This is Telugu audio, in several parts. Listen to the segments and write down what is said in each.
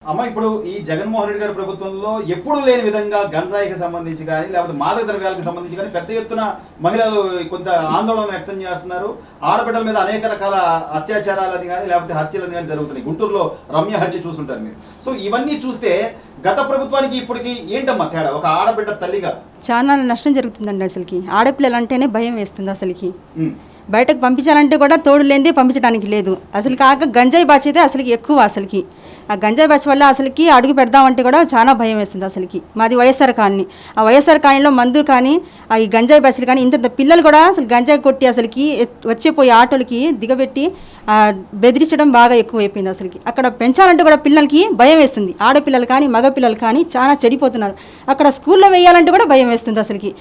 అమ్మ ఇప్పుడు ఈ జగన్మోహన్ రెడ్డి గారి ప్రభుత్వంలో ఎప్పుడు లేని విధంగా గంజాయికి సంబంధించి కానీ లేకపోతే మాదక ద్రవ్యాలకు సంబంధించి కానీ పెద్ద ఎత్తున మహిళలు కొంత ఆందోళన వ్యక్తం చేస్తున్నారు. ఆడబిడ్డల మీద అనేక రకాల అత్యాచారాలని కానీ లేకపోతే హత్యలని కానీ జరుగుతున్నాయి. గుంటూరులో రమ్య హత్య చూస్తుంటారు మీరు. సో ఇవన్నీ చూస్తే గత ప్రభుత్వానికి ఇప్పటికి ఏంటమ్మా తేడా? ఒక ఆడబిడ్డ తల్లిగా చాలా నష్టం జరుగుతుందండి. అసలుకి ఆడపిల్లలు అంటేనే భయం వేస్తుంది. అసలుకి బయటకు పంపించాలంటే కూడా తోడు లేనిదే పంపించడానికి లేదు. అసలు కాక గంజాయి బ్యాచ్ అయితే అసలుకి ఎక్కువ. అసలుకి ఆ గంజాయి బ్యాచ్ వల్ల అసలుకి అడుగు పెడదామంటే కూడా చాలా భయం వేస్తుంది. అసలుకి మాది వైఎస్ఆర్ కాలనీ. ఆ వైఎస్ఆర్ కాలనీలో మందు కానీ ఈ గంజాయి బ్యాచ్లు కానీ ఇంత పిల్లలు కూడా అసలు గంజాయి కొట్టి అసలుకి వచ్చేపోయే ఆటోలకి దిగబెట్టి బెదిరించడం బాగా ఎక్కువ అయిపోయింది. అసలుకి అక్కడ పెంచాలంటే కూడా పిల్లలకి భయం వేస్తుంది. ఆడపిల్లలు కానీ మగపిల్లలు కానీ చాలా చెడిపోతున్నారు. అక్కడ స్కూల్లో వేయాలంటే కూడా భయం వేస్తుంది. అసలుకి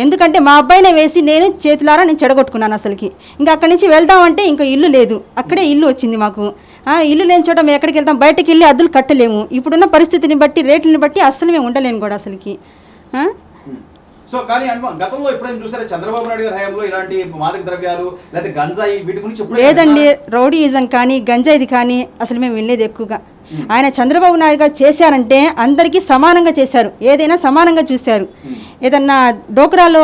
ఎందుకంటే మా అబ్బాయినే వేసి నేను చేతులారా నేను చెడగొట్టుకున్నాను. అసలుకి ఇంకా అక్కడి నుంచి వెళ్దామంటే ఇంకా ఇల్లు లేదు. అక్కడే ఇల్లు వచ్చింది మాకు. ఇల్లు లేని చోట మేము ఎక్కడికి వెళ్తాం? బయటకు వెళ్ళి అద్దులు కట్టలేము. ఇప్పుడున్న పరిస్థితిని బట్టి రేట్లని బట్టి అస్సలు మేము ఉండలేము కూడా అసలుకి. సో కానీ గతంలో ఎప్పుడైనా చూసారా చంద్రబాబు నాయుడు గారి హయాంలో ఇలాంటి మాదక ద్రవ్యాలు లేదా గంజాయి వీటి గురించి? లేదండి, రౌడీయిజం కానీ గంజాయిది కానీ అసలు మేము వినలేదు ఎక్కువగా. ఆయన చంద్రబాబు నాయుడు గారు చేశారంటే అందరికీ సమానంగా చేశారు. ఏదైనా సమానంగా చూశారు. ఏదన్నా డోక్రాలో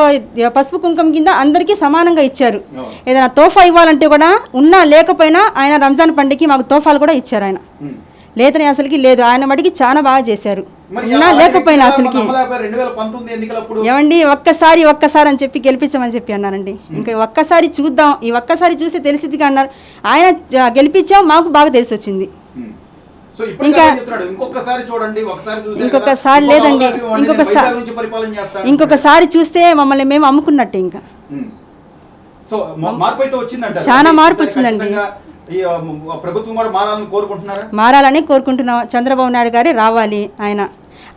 పసుపు కుంకుమ కింద అందరికీ సమానంగా ఇచ్చారు. ఏదైనా తోఫా ఇవ్వాలంటే కూడా ఉన్నా లేకపోయినా ఆయన రంజాన్ పండుగకి మాకు తోఫాలు కూడా ఇచ్చారు. ఆయన లేదని అసలుకి లేదు. ఆయన మటుకి చాలా బాగా చేశారు. ఉన్నా లేకపోయినా అసలుకి ఏమండి ఒక్కసారి అని చెప్పి గెలిపించమని చెప్పి అన్నారండి. ఇంకా ఒక్కసారి చూద్దాం, ఈ ఒక్కసారి చూస్తే తెలిసిద్ది అన్నారు. ఆయన గెలిపించాం, మాకు బాగా తెలిసి వచ్చింది. ఇంకా ఇంకొకసారి లేదండి, ఇంకొకసారి చూస్తే మమ్మల్ని మేము అమ్ముకున్నట్టే. ఇంకా చాలా మార్పు వచ్చిందండి. మారాలని కోరుకుంటున్నాం. చంద్రబాబు నాయుడు గారే రావాలి.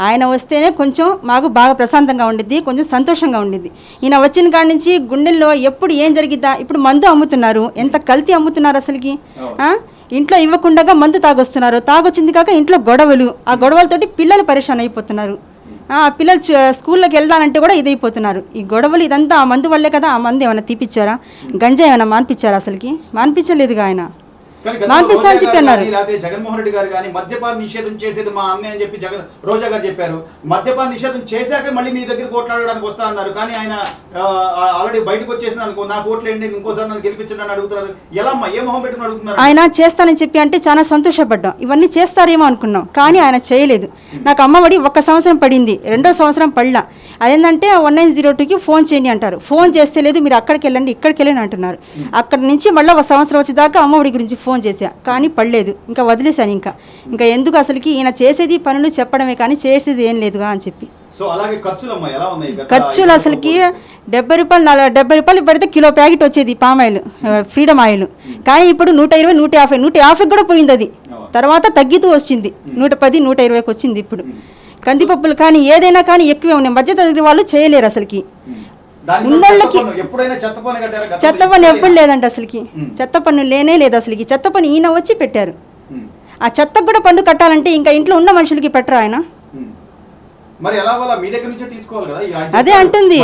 ఆయన వస్తేనే కొంచెం మాకు బాగా ప్రశాంతంగా ఉండిద్ది, కొంచెం సంతోషంగా ఉండిద్ది. ఈయన వచ్చిన కాడి నుంచి గుండెల్లో ఎప్పుడు ఏం జరిగిద్దా? ఇప్పుడు మందు అమ్ముతున్నారు, ఎంత కల్తీ అమ్ముతున్నారు అసలుకి. ఇంట్లో ఇవ్వకుండా మందు తాగొస్తున్నారు. తాగొచ్చింది కాక ఇంట్లో గొడవలు. ఆ గొడవలతోటి పిల్లలు పరేషాన్ అయిపోతున్నారు. పిల్లలు స్కూల్లోకి వెళ్దానంటే కూడా ఇదైపోతున్నారు. ఈ గొడవలు ఇదంతా ఆ మందు వల్లే కదా. ఆ మందు ఏమైనా తీపిచ్చారా? గంజా ఏమైనా మాన్పించారా? అసలుకి మాన్పించలేదుగా. ఆయన మాన్పిస్తా అని చెప్పి అన్నారు. జగన్మోహన్ రెడ్డి గారు కానీ మద్యపాన నిషేధం చేసేది మా అమ్మే అని చెప్పి రోజా గారు చెప్పారు. మద్యపాన నిషేధం చేశాక మళ్ళీ మీ దగ్గర ఓట్లాడడానికి వస్తా అన్నారు. కానీ ఆయన ఆల్రెడీ బయటకు వచ్చేసిన అనుకో, నాకు ఓట్లు ఏంటి, ఇంకోసారి నన్ను గెలిపించండి అని అడుగుతున్నారు. ఎలా అమ్మా, ఏ మొహం పెట్టుకుని అడుగుతున్నారు? ఆయన చేస్తానని చెప్పి అంటే చాలా సంతోషపడ్డాం. ఇవన్నీ చేస్తారేమో అనుకున్నాం, కానీ ఆయన చేయలేదు. నాకు అమ్మఒడి 1 సంవత్సరం పడింది, 2వ సంవత్సరం పడలా. అదేంటంటే 1902కి ఫోన్ చేయండి అంటారు. ఫోన్ చేస్తే లేదు, మీరు అక్కడికి వెళ్ళండి ఇక్కడికి వెళ్ళండి అంటున్నారు. అక్కడి నుంచి మళ్ళీ 1 సంవత్సరం వచ్చేదాకా అమ్మఒడి గురించి ఫోన్ చేశా, కానీ పడలేదు. ఇంకా వదిలేశాను. ఇంకా ఎందుకు అసలుకి ఈయన చేసేది పనులు చెప్పడమే కానీ చేసేది ఏం లేదుగా అని చెప్పి. ఖర్చులు అసలుకి 70 రూపాయలు పడితే కిలో ప్యాకెట్ వచ్చేది పామాయిల్, ఫ్రీడమ్ ఆయిల్. కానీ ఇప్పుడు 120, 150 కూడా పోయింది. అది తర్వాత తగ్గుతూ వచ్చింది, 110, 120కి వచ్చింది ఇప్పుడు. కందిపప్పులు కానీ ఏదైనా కానీ ఎక్కువే ఉన్నాయి. మధ్య తరగతి వాళ్ళు చేయలేరు అసలుకి. ఉన్నోళ్ళకి చెత్త పన్ను ఎప్పుడు లేదంట. అసలుకి చెత్త పన్ను లేనే లేదు. అసలుకి చెత్త పన్ను ఈయన వచ్చి పెట్టారు. ఆ చెత్తకు కూడా పన్ను కట్టాలంటే ఇంకా ఇంట్లో ఉన్న మనుషులకి పెట్టరు ఆయన. అదే అంటుంది.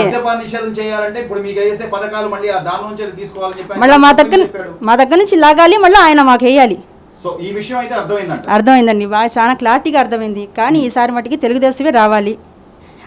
మళ్ళీ మా దగ్గర నుంచి లాగాలి, మళ్ళీ ఆయన మాకు వేయాలి. అర్థమైందండి, బాగా చాలా క్లారిటీగా అర్థమైంది. కానీ ఈసారి మటుకి తెలుగుదేశమే రావాలి,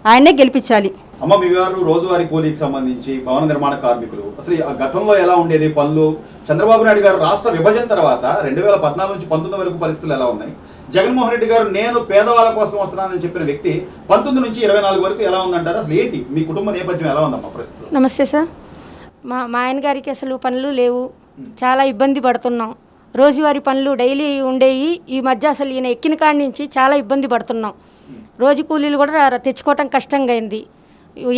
ఆయనే గెలిపించాలి. అమ్మ, మీ వారు రోజువారీ కూలీకి సంబంధించి భవన నిర్మాణ కార్మికులు అసలు గతంలో ఎలా ఉండేది పనులు? చంద్రబాబు నాయుడు గారు రాష్ట్ర విభజన తర్వాత 2014 నుంచి 19 వరకు పరిస్థితులు ఎలా ఉన్నాయి? జగన్మోహన్ రెడ్డి గారు నేను పేదవాళ్ళ కోసం వస్తున్నానని చెప్పిన వ్యక్తి 19 నుంచి 24 వరకు ఎలా ఉందంటారు? అసలు ఏంటి మీ కుటుంబ నేపథ్యం ఎలా ఉందమ్మా ప్రస్తుతం? నమస్తే సార్. మా ఆయన గారికి అసలు పనులు లేవు, చాలా ఇబ్బంది పడుతున్నాం. రోజువారీ పనులు డైలీ ఉండేవి. ఈ మధ్య అసలు ఈయన ఎక్కిన కాడి నుంచి చాలా ఇబ్బంది పడుతున్నాం. రోజు కూలీలు కూడా తెచ్చుకోవటం కష్టంగా అయింది.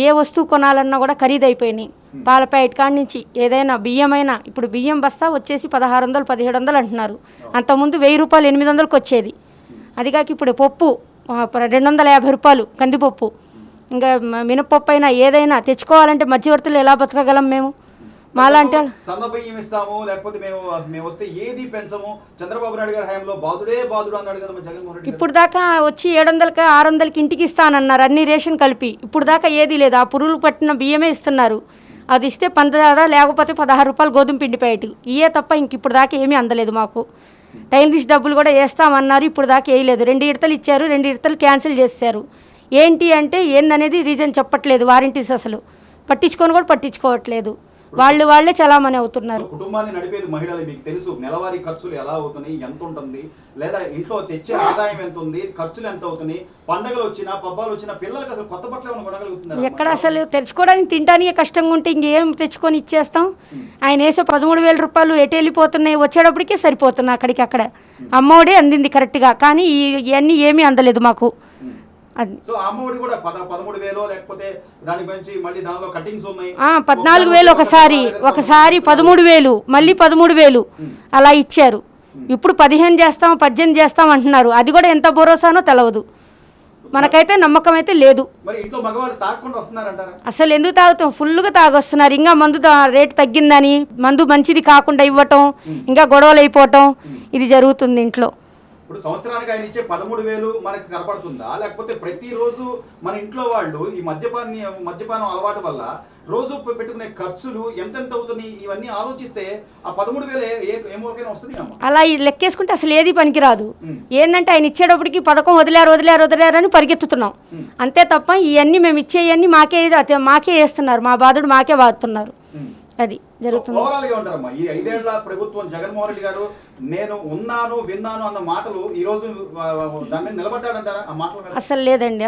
ఏ వస్తువు కొనాలన్నా కూడా ఖరీదైపోయినాయి. పాల ప్యాకెట్ కాడి నుంచి ఏదైనా బియ్యమైనా, ఇప్పుడు బియ్యం బస్తా వచ్చేసి 1600, 1700 అంటున్నారు. అంతకుముందు 1000 రూపాయలు 800కి వచ్చేది. అదిగాక ఇప్పుడు పప్పు 250 రూపాయలు కందిపప్పు. ఇంకా మినపప్పు అయినా ఏదైనా తెచ్చుకోవాలంటే మధ్యవర్తులు ఎలా బతకగలం మేము? మాలాంటి సన్నబియ్యం ఇస్తాము, లేకపోతే మేము వస్తే ఏది పెంచము. చంద్రబాబు నాయుడు గారి హయాంలో బాదుడు అన్నాడు కదా జగన్మోహన్ రెడ్డి. ఇప్పుడు దాకా వచ్చి 700కి 600కి ఇంటికి ఇస్తానన్నారు, అన్ని రేషన్ కలిపి. ఇప్పుడు దాకా ఏది లేదు. ఆ పురుగులు పట్టిన బియ్యమే ఇస్తున్నారు. అది ఇస్తే 16, లేకపోతే 16 రూపాయలు గోధుమ పిండి ప్యాకెట్. ఇయే తప్ప ఇంక ఇప్పుడు దాకా ఏమీ అందలేదు మాకు. టైలరీస్ డబ్బులు కూడా వేస్తామన్నారు, ఇప్పుడు దాకా వేయలేదు. 2 విడతలు ఇచ్చారు, 2 విడతలు క్యాన్సిల్ చేశారు. ఏంటి అంటే ఏందనేది రీజన్ చెప్పట్లేదు. వారంటీస్ అసలు పట్టించుకొని కూడా పట్టించుకోవట్లేదు. వాళ్ళే చలామణి అవుతున్నారు. కుటుంబాన్ని నడిపేది మహిళలు, మీకు తెలుసు నెలవారీ ఖర్చులు ఎలా అవుతున్నాయి, ఎంత ఉంటుంది, లేదా ఇంట్లో తెచ్చే ఆదాయం ఎంత ఉంది, ఖర్చులు ఎంత అవుతున్నాయి, పండుగలు వచ్చినా పబ్బాలు వచ్చినా పిల్లలకి అసలు కొత్త బట్టలు ఏమైనా కొనగలుగుతున్నారు? ఎక్కడ అసలు తెచ్చుకోవడానికి తినడానికి కష్టంగా ఉంటే ఇంకేం తెచ్చుకొని ఇచ్చేస్తాం. ఆయన వేసే 13,000 రూపాయలు ఎటు వెళ్ళిపోతున్నాయి, వచ్చేటప్పటికే సరిపోతున్నాయి అక్కడికి అక్కడ. అమ్మఒడే అందింది కరెక్ట్గా, కానీ ఇవన్నీ ఏమీ అందలేదు మాకు. అది సో అమ్మఒడి కూడా 13,000 లేకపోతే దాని గురించి మళ్ళీ దానిలో కటింగ్స్ ఉన్నాయి. 14,000 ఒకసారి 13,000 మళ్ళీ 13,000 అలా ఇచ్చారు. ఇప్పుడు 15 చేస్తాం 18 చేస్తాం అంటున్నారు. అది కూడా ఎంత భరోసానో తెలవదు. మనకైతే నమ్మకం అయితే లేదు. మరి ఇంట్లో మగవాళ్ళు తాగకుండా వస్తున్నారంటారా? అసలు ఎందుకు తాగుతాం, ఫుల్గా తాగొస్తున్నారు. ఇంకా మందు రేటు తగ్గిందని మందు మంచిది కాకుండా ఇవ్వటం, ఇంకా గొడవలు అయిపోవటం, ఇది జరుగుతుంది ఇంట్లో. ఇప్పుడు సంవత్సరానికి ఆయన ఇచ్చే 13,000 మనకి కనపడుతుందా, లేకపోతే ప్రతిరోజు మన ఇంట్లో వాళ్ళు ఈ మద్యపానం అలవాటు వల్ల రోజు పెట్టుకునే ఖర్చులు ఎంతెంత అవుతుంది ఇవన్నీ ఆలోచిస్తే ఆ 13,000 ఏమోకైనా వస్తుంది అలా లెక్కేసుకుంటే అసలు ఏది పనికిరాదు. ఏంటంటే ఆయన ఇచ్చేటప్పటికి పథకం వదిలేరని పరిగెత్తుతున్నాం అంతే తప్ప ఇవన్నీ మేము ఇచ్చేవన్నీ మాకే వేస్తున్నారు. మా బాధుడు మాకే బాధుతున్నారు. అది జరుగుతుంది. ఓవరాల్ గా ఉంటారమ్మా ఈ 5 ఏళ్ల ప్రభుత్వం జగన్మోహన్ రెడ్డి గారు నేను ఉన్నాను విన్నాను అన్న మాటలు ఈ రోజు దాని మీద నిలబడ్డాడంటారా? ఆ మాటలు అసలు లేదండి.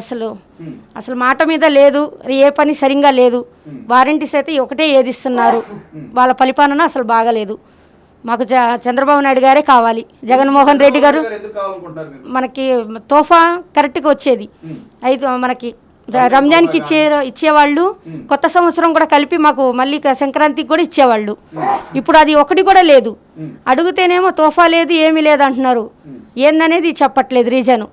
అసలు మాట మీద లేదు, ఏ పని సరిగ్గా లేదు. వారంటీస్ అయితే ఒకటే ఏదిస్తున్నారు. వాళ్ళ పరిపాలన అసలు బాగాలేదు. మాకు చంద్రబాబు నాయుడు గారే కావాలి. జగన్మోహన్ రెడ్డి గారు మనకి తోఫా కరెక్ట్గా వచ్చేది. మనకి రంజాన్కి ఇచ్చేవాళ్ళు, కొత్త సంవత్సరం కూడా కలిపి మాకు మళ్ళీ సంక్రాంతికి కూడా ఇచ్చేవాళ్ళు. ఇప్పుడు అది ఒకటి కూడా లేదు. అడిగితేనేమో తోఫా లేదు, ఏమీ లేదు అంటున్నారు. ఏందనేది చెప్పట్లేదు రీజను.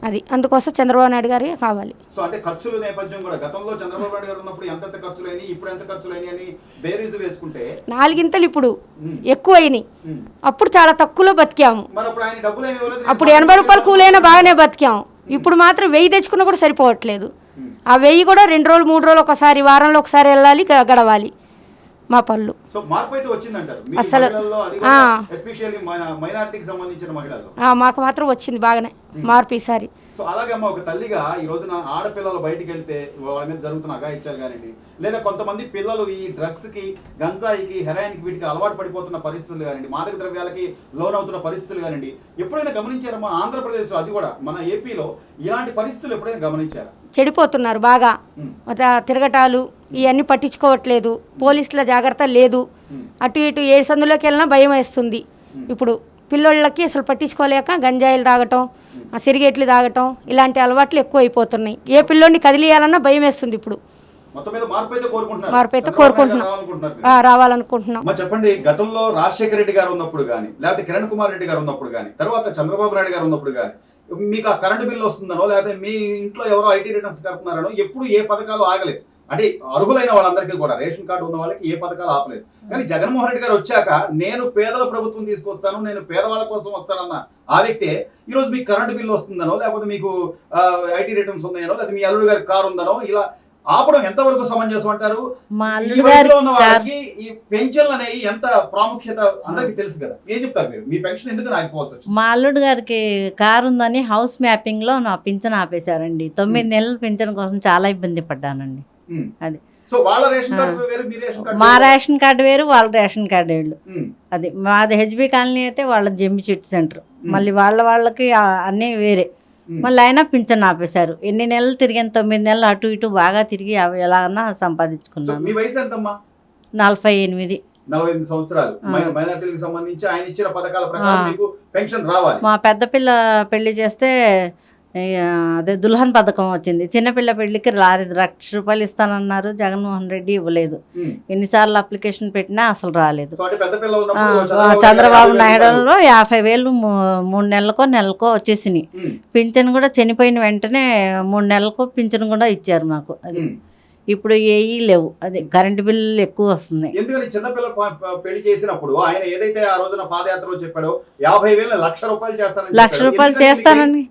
అది అందుకోసం చంద్రబాబు నాయుడు గారే కావాలి. సో అంటే ఖర్చుల నేపథ్యం కూడా గతంలో చంద్రబాబు నాయుడు గారు ఉన్నప్పుడు ఎంత ఖర్చులైనాయి, ఇప్పుడు ఎంత ఖర్చులైనాయి అని బేరీజు వేసుకుంటే 4 ఇప్పుడు ఎక్కువ అయినాయి. అప్పుడు చాలా తక్కువలో బతికాము. అప్పుడు 80 రూపాయలు కూలైనా బాగానే బతికాము. ఇప్పుడు మాత్రం 1000 తెచ్చుకున్నా కూడా సరిపోవట్లేదు. ఆ 1000 కూడా 2 రోజులు 3 రోజులు ఒకసారి, వారంలో ఒకసారి వెళ్ళాలి, గడవాలి మా పళ్ళు. అసలు మాకు మాత్రం వచ్చింది బాగానే మార్పు ఈసారి. సో అలాగే అమ్మ ఒక తల్లిగా ఈ రోజున ఆడపిల్లలు బయటికి వెళ్తే వాళ్ళ మీద జరుగుతున్న అఘాయిత్యాలు కానివ్వండి, లేదా కొంతమంది పిల్లలు ఈ డ్రగ్స్ కి, గంజాయికి, హెరాయిన్కి వీటికి అలవాటు పడిపోతున్న పరిస్థితులు కానివ్వండి, మాదక ద్రవ్యాలకి లోనవుతున్న పరిస్థితులు కానివ్వండి, ఎప్పుడైనా గమనించారమ్మా ఆంధ్రప్రదేశ్లో, అది కూడా మన ఏపీలో ఇలాంటి పరిస్థితులు ఎప్పుడైనా గమనించారా? చెడిపోతున్నారు బాగా. తిరగటాలు ఇవన్నీ పట్టించుకోవట్లేదు. పోలీసుల జాగ్రత్త లేదు. అటు ఇటు ఏ సందులోకి వెళ్ళినా భయం వేస్తుంది. ఇప్పుడు పిల్లోళ్ళకి అసలు పట్టించుకోలేక గంజాయిలు తాగటం, సిరిగేట్లు తాగటం, ఇలాంటి అలవాట్లు ఎక్కువ అయిపోతున్నాయి. ఏ పిల్లోడిని కదిలియాలన్నా భయం వేస్తుంది. ఇప్పుడు మార్పు అయితే కోరుకుంటున్నాం, రావాలనుకుంటున్నాం. చెప్పండి, గతంలో రాజశేఖర రెడ్డి గారు ఉన్నప్పుడు కానీ, లేకపోతే కిరణ్ కుమార్ రెడ్డి గారు ఉన్నప్పుడు కానీ, తర్వాత చంద్రబాబు నాయుడు గారు ఉన్నప్పుడు కానీ మీకు ఆ కరెంటు బిల్లు వస్తుందనో, లేకపోతే మీ ఇంట్లో ఎవరో ఐటీ రిటర్న్స్ కడుతున్నారనో ఎప్పుడు ఏ పథకాలు ఆగలేదు. అంటే అర్హులైన వాళ్ళందరికీ కూడా రేషన్ కార్డు ఉన్న వాళ్ళకి ఏ పథకాలు ఆపలేదు. కానీ జగన్మోహన్ రెడ్డి గారు వచ్చాక నేను పేదల ప్రభుత్వం తీసుకొస్తాను, నేను పేదవాళ్ళ కోసం వస్తానన్న ఆ వ్యక్తే ఈరోజు మీకు కరెంటు బిల్లు వస్తుందనో, లేకపోతే మీకు ఐటీ రిటర్న్స్ ఉన్నాయనో, లేకపోతే మీ అల్లుడు గారి కారు ఉందనో ఇలా ఆపడం ఎంతవరకు సమంజసం అంటారు? ఈ పెన్షన్లు అనేవి ఎంత ప్రాముఖ్యత అందరికి తెలుసు కదా, ఏం చెప్తారు మీరు? మీ పెన్షన్ ఎందుకు ఆగిపోవచ్చు? మా అల్లుడు గారికి కారు ఉందని హౌస్ మ్యాపింగ్ లో నా పింఛన్ ఆపేశారండి. 9 నెలల పింఛన్ కోసం చాలా ఇబ్బంది పడ్డానండి. అది సో వాళ్ళ రేషన్ కార్డు వేరు, మీ రేషన్ కార్డు మా రేషన్ కార్డు వేరు, వాళ్ళ రేషన్ కార్డు వేరు. అది మాది హెచ్బి కాలనీ అయితే వాళ్ళ జెమ్మి చిట్ సెంటర్, మళ్ళీ వాళ్ళకి అన్నీ వేరే. మళ్ళీ అయినా పింఛన్ ఆపేశారు. ఎన్ని నెలలు తిరిగాను, 9 నెలలు అటు ఇటు బాగా తిరిగి ఎలాగన్నా సంపాదించుకున్నాను. మీ వయసు ఎంతమ్మా? 48. 48 సంవత్సరాలు. మైనారిటీలకు సంబంధించి ఆయన ఇచ్చిన పథకాల ప్రకారం మీకు పెన్షన్ రావాలి. మా పెద్ద పిల్ల పెళ్లి చేస్తే అదే దుల్హన్ పథకం వచ్చింది. చిన్నపిల్ల పెళ్లికి 1,00,000 రూపాయలు ఇస్తానన్నారు, జగన్మోహన్ రెడ్డి ఇవ్వలేదు. ఎన్నిసార్లు అప్లికేషన్ పెట్టినా అసలు రాలేదు. చంద్రబాబు నాయుడులో 50,000 3 నెలలకో వచ్చేసినాయి. పింఛన్ కూడా చనిపోయిన వెంటనే 3 నెలలకు పింఛన్ కూడా ఇచ్చారు మాకు. అది ఇప్పుడు ఏఈ లేవు. అదే కరెంటు బిల్లు ఎక్కువ వస్తుంది. ఎందుకని చిన్నపిల్ల పెళ్లి చేసినప్పుడు ఆయన ఏదైతే ఆ రోజున పాదయాత్రలో చెప్పాడో 50,000 1,00,000 చేస్తానని, 1,00,000 రూపాయలు చేస్తానని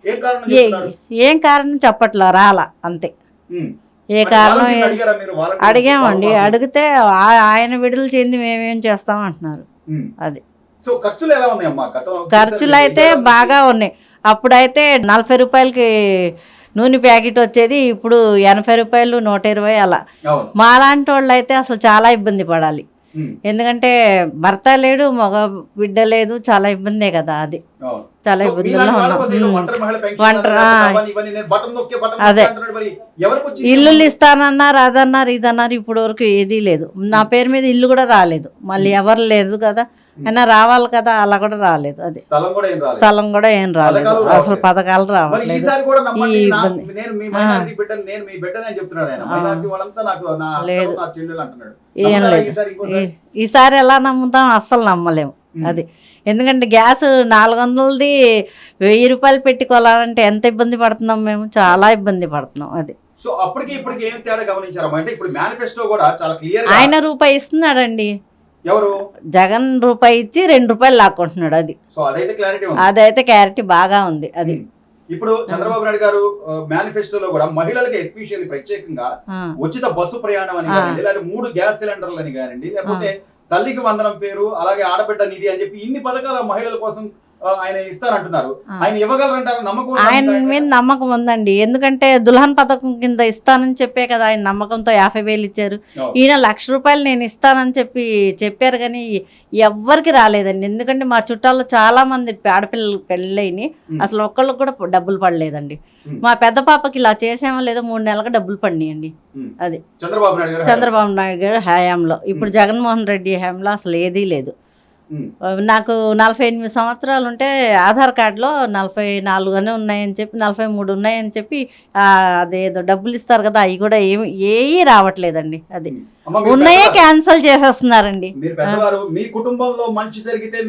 ఏం కారణం చెప్పట్లా, రాలా అంతే. ఏ కారణం అడిగామండి. అడిగితే ఆయన విడుదల చెంది మేమేం చేస్తాం అంటున్నారు. అది సో ఖర్చులు ఎలా ఉన్నాయి అమ్మా గతం? ఖర్చులు అయితే బాగా ఉన్నాయి. అప్పుడైతే 40 రూపాయలకి నూనె ప్యాకెట్ వచ్చేది, ఇప్పుడు 80 రూపాయలు, 120 అలా. అవును. మాలాంటి వాళ్ళు అయితే అసలు చాలా ఇబ్బంది పడాలి. ఉమ్, ఎందుకంటే భర్త లేడు, మగ బిడ్డ లేదు, చాలా ఇబ్బందే కదా అది. అవును. చాలా సో ఇబ్బందుల్లో మీలాంటి వాళ్ళ ఉన్నాం. కోసం ఏదో ఒంటరి మహిళ పెన్షన్ ఒంటరి, అన్నారు, ఆ. ఇవన్నీ నేను బటన్ నొక్కే బటన్ అదే. నొక్కే అంటున్నాడు. మరి ఎవరికి వచ్చింది? ఇల్లులు ఇస్తానన్నారు, అదన్నారు, ఇదన్నారు, ఇప్పుడు వరకు ఏదీ లేదు. నా పేరు మీద ఇల్లు కూడా రాలేదు, మళ్ళీ ఎవరు లేదు కదా, అయినా రావాలి కదా, అలా కూడా రాలేదు. అది స్థలం కూడా ఏం రాలేదు. స్థలం కూడా ఏం రాలేదు, పథకాలు అసలు రావట్లేదు. పథకాలు మరి రావట్లేదు. ఈసారి కూడా నమ్మండి, ఈ నా- ఇబ్బంది. నేను మీ మైనారిటీ బిడ్డని, నేను మీ బిడ్డని అని చెప్తున్నాడు ఆయన. ఆ. మైనారిటీ వాళ్ళంతా నాకు నా లేదు. నా చెల్లెలు అంటున్నాడు. ఏం నమ్ముతారా లేదు. ఈసారి ఇంకోసారి? ఈసారి ఎలా నమ్ముతాం, అస్సలు నమ్మలేము. అది ఎందుకంటే గ్యాస్ 400ది 1000 రూపాయలు పెట్టి కొనాలంటే ఎంత ఇబ్బంది పడుతున్నాం మేము, చాలా ఇబ్బంది పడుతున్నాం. అది సో అప్పటికి ఇప్పటికి ఏం తేడా గమనించారమ్మా? అంటే ఇప్పుడు మేనిఫెస్టో కూడా చాలా క్లియర్ గా ఆయన రూపాయి ఇస్తున్నాడండి, ఎవరు జగన్ రూపాయి ఇచ్చి 2 రూపాయలు లాక్కుంటున్నాడు. అది సో అదైతే క్లారిటీ ఉంది. అదైతే క్లారిటీ బాగా ఉంది. అది ఇప్పుడు చంద్రబాబు నాయుడు గారు మేనిఫెస్టోలో కూడా మహిళలకి ఎస్పెషల్లీ ప్రత్యేకంగా ఆ, ఉచిత బస్సు ప్రయాణం అని కానివ్వండి, లేదా 3 గ్యాస్ సిలిండర్లు అని కానివ్వండి, లేకపోతే తల్లికి వందనం పేరు, అలాగే ఆడబిడ్డ నిధి అని చెప్పి ఇన్ని పథకాల మహిళల కోసం ఆయన ఇస్తారంటున్నారు. ఆయన ఇవ్వగలరంటారు? నమ్మకం ఉందా ఆయన మీకు? మీద నమ్మకం ఉందండి. ఎందుకంటే దుల్హన్ పథకం కింద ఇస్తానని చెప్పే కదా ఆయన నమ్మకంతో 50,000 ఇచ్చారు. అవును. ఈయన 1,00,000 రూపాయలు నేను ఇస్తానని చెప్పారు, కానీ ఎవ్వరికి రాలేదండి. ఎందుకంటే మా చుట్టాల్లో చాలా మంది ఆడపిల్లలు పెళ్ళైని అసలు ఒక్కళ్ళకి కూడా డబ్బులు పడలేదండి. మా పెద్ద పాపకి ఇలా చేసామో లేదో 3 నెలలకు డబ్బులు పడినాయండి. అది చంద్రబాబు నాయుడు గారు చంద్రబాబు నాయుడు గారు హయాంలో. ఇప్పుడు జగన్మోహన్ రెడ్డి హయాంలో అసలు ఏదీ లేదు. నాకు 48 సంవత్సరాలు ఉంటే ఆధార్ కార్డులో 44 అని ఉన్నాయని చెప్పి, 43 ఉన్నాయని చెప్పి అదేదో డబ్బులు ఇస్తారు కదా, అవి కూడా ఏమీ రావట్లేదండి. అది అమ్మ, మీరు ఉన్నాయే పెద్దవారు. క్యాన్సిల్ చేసేస్తున్నారండి. మీరు పెద్దవారు, మీ కుటుంబంలో మంచి జరిగితే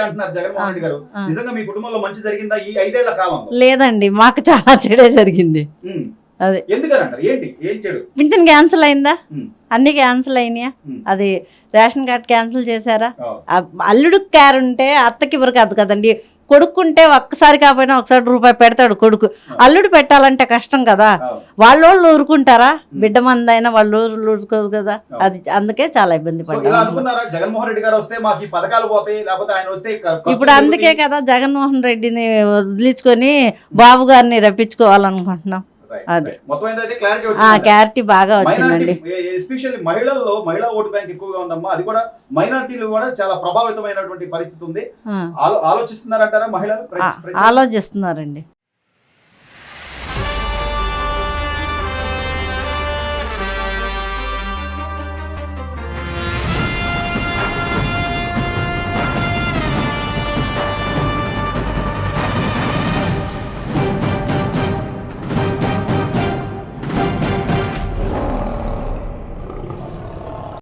అంటున్నారు జగన్మోహన్ రెడ్డి గారు. ఆ. నిజంగా మీ కుటుంబంలో మంచి జరిగిందా ఈ 5 ఏళ్ల కాలంలో? లేదండి, మాకు చాలా చెడే జరిగింది. ఉమ్. అది ఎందుకని అంటారు? ఏంటి ఏం చెడు? పింఛన్ క్యాన్సిల్ అయిందా, ఉమ్. అన్ని క్యాన్సిల్ అయినాయా, ఉమ్. అది రేషన్ కార్డ్ క్యాన్సిల్ చేశారా, ఆ. అల్లుడికి క్యార్ ఉంటే అత్తకి ఇవ్వరు కాదు కదండి. కొడుకుంటే ఒక్కసారి కాకపోయినా ఒకసారి రూపాయి పెడతాడు కొడుకు, అల్లుడు పెట్టాలంటే కష్టం కదా. ఆ. వాళ్ళు ఊరుకుంటారా, బిడ్డ మంది అయినా వాళ్ళు ఊరుకోదు కదా. అది అందుకే చాలా ఇబ్బంది సో ఇలా పడ్డాను. అనుకున్నారా జగన్మోహన్ రెడ్డి గారు వస్తే మాకు ఈ పథకాలు పోతాయి, లేకపోతే ఆయన వస్తే ఇప్పుడు అందుకే కదా జగన్మోహన్ రెడ్డిని వదిలించుకొని బాబు గారిని రప్పించుకోవాలనుకుంటున్నాం. అది మొత్తం ఏంటంటే క్లారిటీ క్లారిటీ బాగా వచ్చిందండి. ఎస్పెషల్లీ మహిళా ఓటు బ్యాంక్ ఎక్కువగా ఉందమ్మా. అది కూడా మైనారిటీలు కూడా చాలా ప్రభావితమైనటువంటి పరిస్థితి ఉంది. ఆలోచిస్తున్నారంటారా మహిళలు? ఆలోచిస్తున్నారండి.